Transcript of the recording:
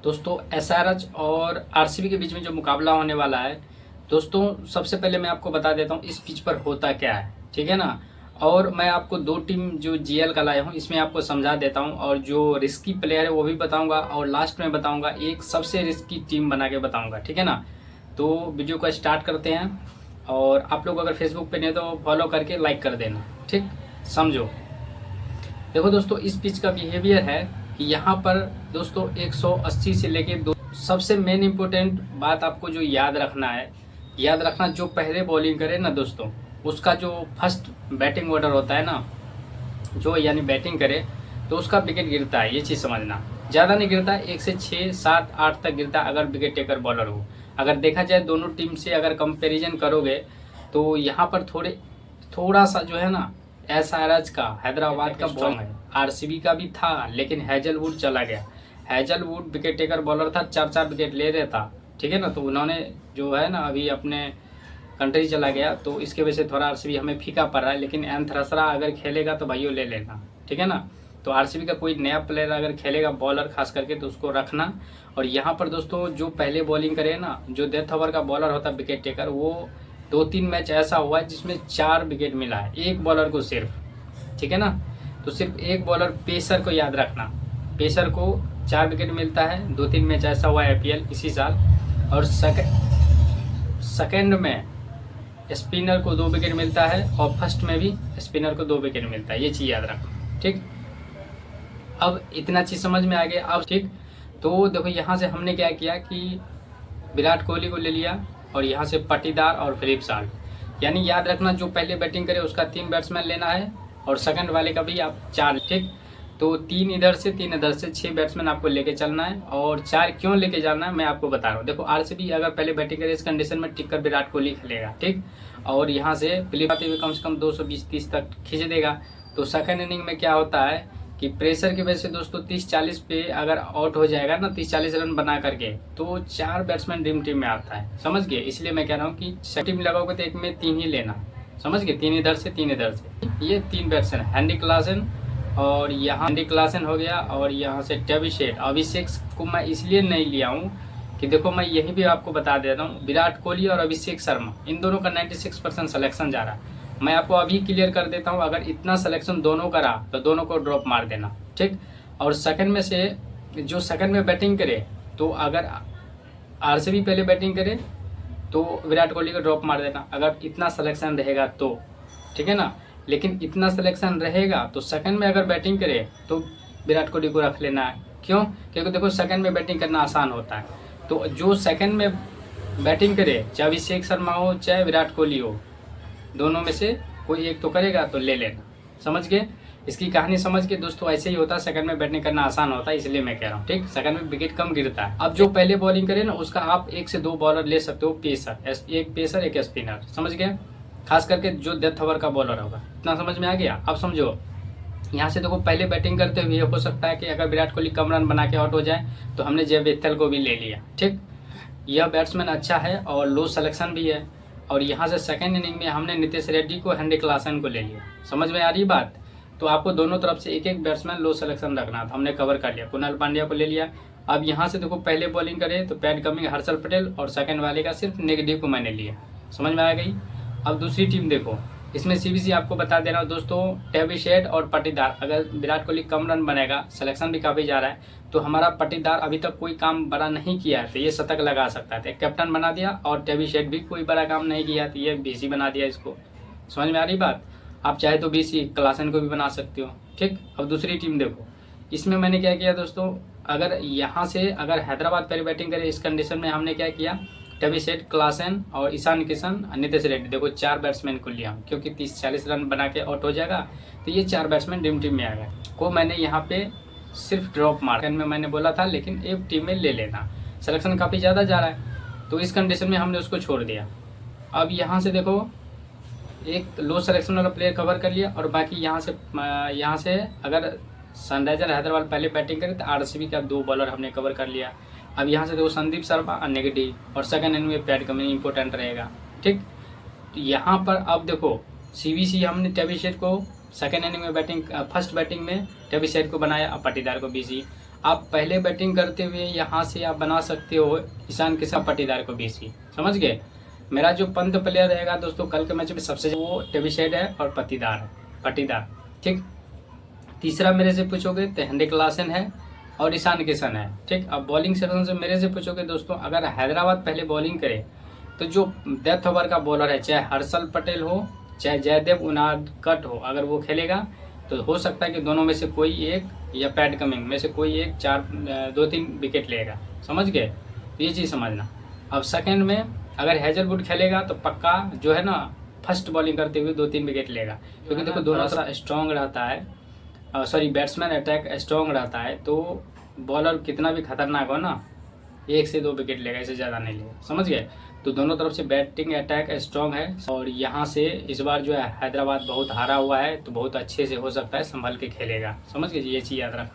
दोस्तों एसआरएच और आरसीबी के बीच में जो मुकाबला होने वाला है, दोस्तों सबसे पहले मैं आपको बता देता हूँ इस पिच पर होता क्या है, ठीक है ना। और मैं आपको दो टीम जो जीएल का लाया हूँ इसमें आपको समझा देता हूँ, और जो रिस्की प्लेयर है वो भी बताऊंगा, और लास्ट में बताऊंगा एक सबसे रिस्की टीम बना के बताऊंगा, ठीक है ना। तो वीडियो को स्टार्ट करते हैं, और आप लोग अगर फेसबुक पे नहीं तो फॉलो करके लाइक कर देना, ठीक। समझो, देखो दोस्तों इस पिच का बिहेवियर है कि यहाँ पर दोस्तों 180 से लेके दो, सबसे मेन इंपॉर्टेंट बात आपको जो याद रखना है, याद रखना जो पहले बॉलिंग करे ना दोस्तों, उसका जो फर्स्ट बैटिंग ऑर्डर होता है ना, जो यानी बैटिंग करे तो उसका विकेट गिरता है, ये चीज़ समझना। ज़्यादा नहीं गिरता है, 1 से 6 7 8 तक गिरता है अगर विकेट टेकर बॉलर हो। अगर देखा जाए दोनों टीम से अगर कंपैरिजन करोगे तो यहाँ पर थोड़ा सा जो है ना एसआरएच का, हैदराबाद का बॉल है, आरसीबी का भी था, लेकिन हैजलवुड चला गया। हैजलवुड विकेट टेकर बॉलर था, 4 विकेट ले रहा था, ठीक है ना। तो उन्होंने जो है ना अभी अपने कंट्री चला गया, तो इसके वजह से थोड़ा आरसीबी हमें फीका पड़ रहा है। लेकिन एन थ्रसरा अगर खेलेगा तो भाइयों ले लेना, ठीक है ना। तो आरसीबी का कोई नया प्लेयर अगर खेलेगा बॉलर खास करके तो उसको रखना। और यहाँ पर दोस्तों जो पहले बॉलिंग करे ना, जो डेथ ओवर का बॉलर होता है विकेट टेकर, वो 2-3 मैच ऐसा हुआ है जिसमें 4 विकेट मिला है एक बॉलर को सिर्फ, ठीक है ना। तो सिर्फ एक बॉलर पेसर को याद रखना, पेसर को 4 विकेट मिलता है। 2-3 मैच ऐसा हुआ है आईपीएल इसी साल। और सेकंड में स्पिनर को 2 विकेट मिलता है, और फर्स्ट में भी स्पिनर को 2 विकेट मिलता है, ये चीज़ याद रखो, ठीक। अब इतना चीज़ समझ में आ गया अब, ठीक। तो देखो यहाँ से हमने क्या किया कि विराट कोहली को ले लिया, और यहाँ से पाटीदार और फिलिप साल्ट। यानी याद रखना जो पहले बैटिंग करे उसका 3 बैट्समैन लेना है, और सेकंड वाले का भी आप 4, ठीक। तो 3 इधर से 3 इधर से 6 बैट्समैन आपको लेके चलना है। और 4 क्यों लेके जाना है मैं आपको बता रहा हूँ। देखो आरसीबी अगर पहले बैटिंग करे इस कंडीशन में टिक कर विराट कोहली खेलेगा, ठीक। और यहाँ से फिलिप आते हुए कम से कम 220-30 तक खींच देगा। तो सेकंड इनिंग में क्या होता है कि प्रेशर की वजह से दोस्तों 30-40 पे अगर आउट हो जाएगा ना, 30-40 रन बना करके, तो 4 बैट्समैन ड्रीम टीम में आता है, समझ गए। इसलिए मैं कह रहा हूँ कि टीम लगाओगे तो एक में 3 ही लेना, समझ गए। 3 इधर से 3 इधर से, ये 3 बैट्समैन हैंडी क्लासन, और यहाँ हैंडी क्लासन हो गया, और यहाँ से टेबिशेट। अभिषेक को मैं इसलिए नहीं लिया हूँ कि देखो मैं यही भी आपको बता देता हूँ, विराट कोहली और अभिषेक शर्मा इन दोनों का 96% सिलेक्शन जा रहा है। मैं आपको अभी क्लियर कर देता हूँ, अगर इतना सिलेक्शन दोनों का रहा तो दोनों को ड्रॉप मार देना, ठीक। और सेकंड में से जो सेकंड में बैटिंग करे, तो अगर आरसीबी पहले बैटिंग करे तो विराट कोहली को ड्रॉप मार देना, अगर इतना सिलेक्शन रहेगा तो, ठीक है ना। लेकिन इतना सिलेक्शन रहेगा तो सेकंड में अगर बैटिंग करे तो विराट कोहली को रख लेना है। क्यों? क्योंकि देखो सेकंड में बैटिंग करना आसान होता है। तो जो सेकंड में बैटिंग करे, चाहे अभिषेक शर्मा हो चाहे विराट कोहली हो, दोनों में से कोई एक तो करेगा तो ले लेना, समझ गए। इसकी कहानी समझ के दोस्तों ऐसे ही होता है, सेकंड में बैटिंग करना आसान होता है, इसलिए मैं कह रहा हूँ, ठीक। सेकंड में विकेट कम गिरता है। अब जो पहले बॉलिंग करे ना उसका आप 1 से 2 बॉलर ले सकते हो, पेसर, एक पेसर एक स्पिनर, समझ गए। खास करके जो डेथ ओवर का बॉलर होगा, इतना समझ में आ गया। अब समझो यहाँ से देखो पहले बैटिंग करते हुए हो सकता है कि अगर विराट कोहली कम रन बना के आउट हो जाए तो हमने जय बेथल को भी ले लिया, ठीक। यह बैट्समैन अच्छा है और लो सिलेक्शन भी है। और यहाँ से सेकंड इनिंग में हमने नितेश रेड्डी को, हैंडी क्लासन को ले लिया, समझ में आ रही बात। तो आपको दोनों तरफ से एक एक बैट्समैन लो सिलेक्शन रखना था, हमने कवर कर लिया। कुणाल पांड्या को ले लिया। अब यहाँ से देखो पहले बॉलिंग करे तो पैट कमिंग, हर्षल पटेल, और सेकंड वाले का सिर्फ नेगेटिव को मैंने लिया, समझ में आ गई। अब दूसरी टीम देखो, इसमें सीबीसी आपको बता दे रहा हूँ दोस्तों, टेबिशेट और पाटीदार। अगर विराट कोहली कम रन बनाएगा, सिलेक्शन भी काफ़ी जा रहा है, तो हमारा पाटीदार अभी तक कोई काम बड़ा नहीं किया है, तो ये शतक लगा सकता है, कैप्टन बना दिया। और टेबिशेट भी कोई बड़ा काम नहीं किया, तो ये बीसी बना दिया इसको, समझ में आ रही बात। आप चाहे तो बीसी क्लासन को भी बना सकते हो, ठीक। अब दूसरी टीम देखो, इसमें मैंने क्या किया दोस्तों, अगर यहाँ से अगर हैदराबाद पहले बैटिंग करे इस कंडीशन में हमने क्या किया, टेबिशेट, क्लासन और ईशान किशन, नितेश रेड्डी, देखो 4 बैट्समैन को लिया हूँ, क्योंकि 30-40 रन बना के आउट हो जाएगा, तो ये 4 बैट्समैन ड्रीम टीम में आ गए। को मैंने यहाँ पे सिर्फ ड्रॉप मार में मैंने बोला था, लेकिन एक टीम में ले लेना, सिलेक्शन काफ़ी ज़्यादा जा रहा है, तो इस कंडीशन में हमने उसको छोड़ दिया। अब यहाँ से देखो एक लो सिलेक्शन वाला प्लेयर कवर कर लिया, और बाकी यहाँ से अगर सनराइजर हैदराबाद पहले बैटिंग करे तो आरसीबी का 2 बॉलर हमने कवर कर लिया। अब यहाँ से देखो संदीप शर्मा नेगेटिव, और सेकंड इनिंग में पैट कमिंग इंपॉर्टेंट रहेगा, ठीक। तो यहाँ पर अब देखो सीबीसी हमने टेबिशेट को सेकंड इनिंग में बैटिंग, फर्स्ट बैटिंग में टेबिशेट को बनाया, अब पाटीदार को बीसी। आप पहले बैटिंग करते हुए यहाँ से आप बना सकते हो ईशान किशन पाटीदार को बीसी, समझ गए। मेरा जो पंत प्लेयर रहेगा दोस्तों कल के मैच में सबसे वो डेविड है और पाटीदार, ठीक। तीसरा मेरे से पूछोगे तो हेनरी क्लासन है और ईशान किशन है, ठीक। अब बॉलिंग सेक्शन से मेरे से पूछोगे दोस्तों, अगर हैदराबाद पहले बॉलिंग करे तो जो डेथ ओवर का बॉलर है, चाहे हर्षल पटेल हो चाहे जयदेव उनादकट हो, अगर वो खेलेगा तो हो सकता है कि दोनों में से कोई एक या पैट कमिंग में से कोई एक 2-3 विकेट लेगा, समझ गए। तो ये चीज़ समझना। अब सेकंड में अगर हेजलवुड खेलेगा तो पक्का जो है ना फर्स्ट बॉलिंग करते हुए 2-3 विकेट लेगा, क्योंकि देखो दोनों तरफ स्ट्रॉन्ग रहता है, बैट्समैन अटैक स्ट्रॉन्ग रहता है, तो बॉलर कितना भी खतरनाक हो ना 1 से 2 विकेट लेगा, इससे ज़्यादा नहीं लेगा, समझ गए। तो दोनों तरफ से बैटिंग अटैक स्ट्रॉन्ग है और यहाँ से इस बार जो है हैदराबाद बहुत हारा हुआ है, तो बहुत अच्छे से हो सकता है संभल के खेलेगा, समझ गए। ये चीज़ याद रख।